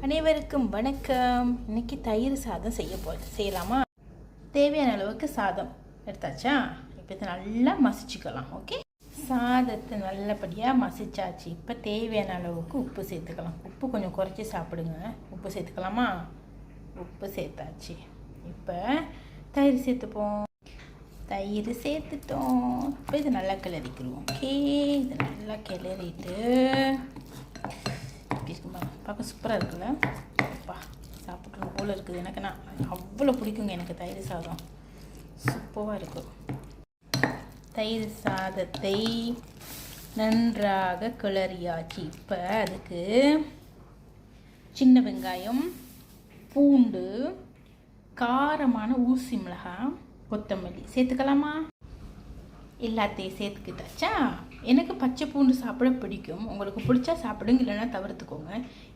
அனைவருக்கும் வணக்கம். இன்னைக்கு தயிர் சாதம் செய்யலாமா? தேவையான அளவுக்கு சாதம் எடுத்தாச்சா? இப்போ இதை நல்லா மசிச்சுக்கலாம். ஓகே, சாதத்தை நல்லபடியாக மசிச்சாச்சு. இப்போ தேவையான அளவுக்கு உப்பு சேர்த்துக்கலாம். உப்பு கொஞ்சம் குறைச்சி சாப்பிடுங்க. உப்பு சேர்த்துக்கலாமா? உப்பு சேர்த்தாச்சு. இப்போ தயிர் சேர்த்துப்போம். தயிர் சேர்த்துட்டோம். இப்போ இது நல்லா கிளறிக்கிடுவோம். ஓகே, இது நல்லா கிளறிட்டு பார்க்க சூப்பராக இருக்குல்ல? அப்பா, சாப்பிட்றது போல் இருக்குது. எனக்கு அவ்வளோ பிடிக்குங்க எனக்கு தயிர் சாதம். சூப்பராக இருக்கும். தயிர் சாதத்தை நன்றாக கிளறியாச்சு. இப்போ அதுக்கு சின்ன வெங்காயம், பூண்டு, காரமான ஊசி மிளகாய், கொத்தமல்லி சேர்த்துக்கலாமா? எல்லாத்தையும் சேர்த்துக்கிட்டாச்சா? எனக்கு பச்சை பூண்டு சாப்பிட பிடிக்கும். உங்களுக்கு பிடிச்சா சாப்பிடுங்க, இல்லைன்னா தவிர்த்துக்கோங்க.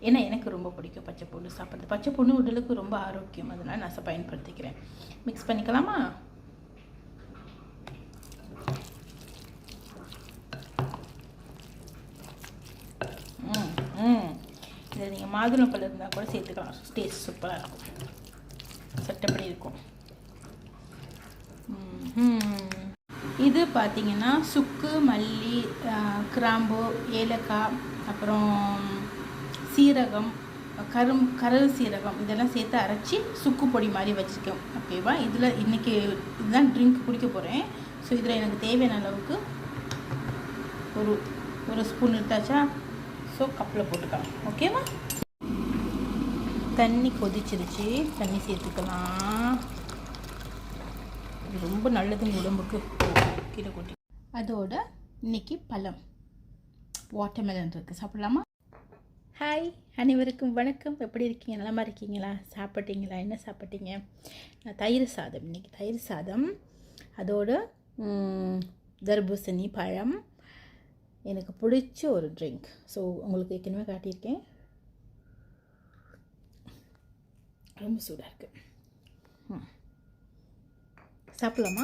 ஏன்னா எனக்கு ரொம்ப பிடிக்கும் பச்சை பூண்டு சாப்பிட்றது. பச்சை பூண்டு உடலுக்கு ரொம்ப ஆரோக்கியம், அதனால் நான் பயன்படுத்திக்கிறேன். மிக்ஸ் பண்ணிக்கலாமா? இதில் நீங்கள் மாதுளம்பழம் இருந்தால் கூட சேர்த்துக்கலாம். டேஸ்ட் சூப்பராக இருக்கும். சட்டப்படி இருக்கும். இது பார்த்திங்கன்னா சுக்கு, மல்லி, கிராம்பு, ஏலக்காய், அப்புறம் சீரகம், கருள் சீரகம் இதெல்லாம் சேர்த்து அரைச்சி சுக்கு பொடி மாதிரி வச்சுருக்கேன். ஓகேவா? இதில் இன்றைக்கி இதுதான் ட்ரிங்க் குடிக்க போகிறேன். ஸோ இதில் எனக்கு தேவையான அளவுக்கு ஒரு ஸ்பூன் எடுத்தாச்சா? ஸோ கப்பில் போட்டுக்கலாம். ஓகேவா? தண்ணி கொதிச்சிருச்சு. தண்ணி சேர்த்துக்கலாம். இது ரொம்ப நல்லதுங்க உடம்புக்கு. கீழே கொட்டி அதோட இன்னைக்கு பழம் வாட்டர்மெலன் இருக்குது. சாப்பிடலாமா? ஹாய், அனைவருக்கும் வணக்கம். எப்படி இருக்கீங்க? நலமா இருக்கீங்களா? சாப்பிட்டீங்களா? என்ன சாப்பிட்டீங்க? நான் தயிர் சாதம். இன்றைக்கி தயிர் சாதம், அதோட தர்பூசணி பழம், எனக்கு பிடிச்ச ஒரு ட்ரிங்க். ஸோ உங்களுக்கு ஏற்கனவே காட்டியிருக்கேன். ரொம்ப சூடாக இருக்குது. சாப்பிட்லாமா?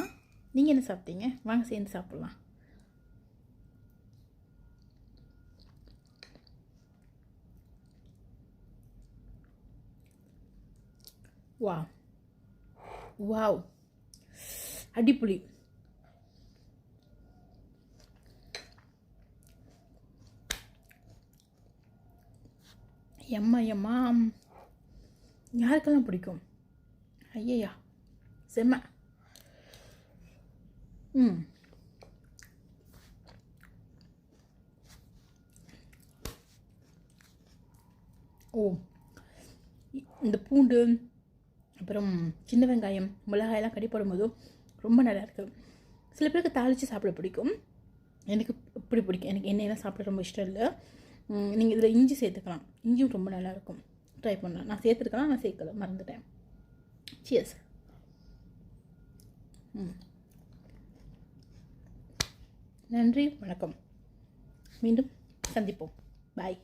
நீங்கள் என்ன சாப்பிட்டீங்க? வாங்க சேர்ந்து சாப்பிட்லாம். வாவ் வாவ், அடிப்புளி. எம்மா யாருக்கெல்லாம் பிடிக்கும்? ஐயா, செம்ம. இந்த பூண்டு, அப்புறம் சின்ன வெங்காயம், மிளகாயெல்லாம் கடி போடும்போதும் ரொம்ப நல்லா இருக்குது. சில பேருக்கு தாளித்து சாப்பிட பிடிக்கும். எனக்கு இப்படி பிடிக்கும். எனக்கு எண்ணெயெல்லாம் சாப்பிட ரொம்ப இஷ்டம் இல்லை. நீங்கள் இதில் இஞ்சி சேர்த்துக்கலாம். இஞ்சியும் ரொம்ப நல்லாயிருக்கும். ட்ரை பண்ணலாம். நான் சேர்த்துருக்கலாம், நான் சேர்க்கல, மறந்துட்டேன். சியர்ஸ். நன்றி, வணக்கம். மீண்டும் சந்திப்போம். பாய்.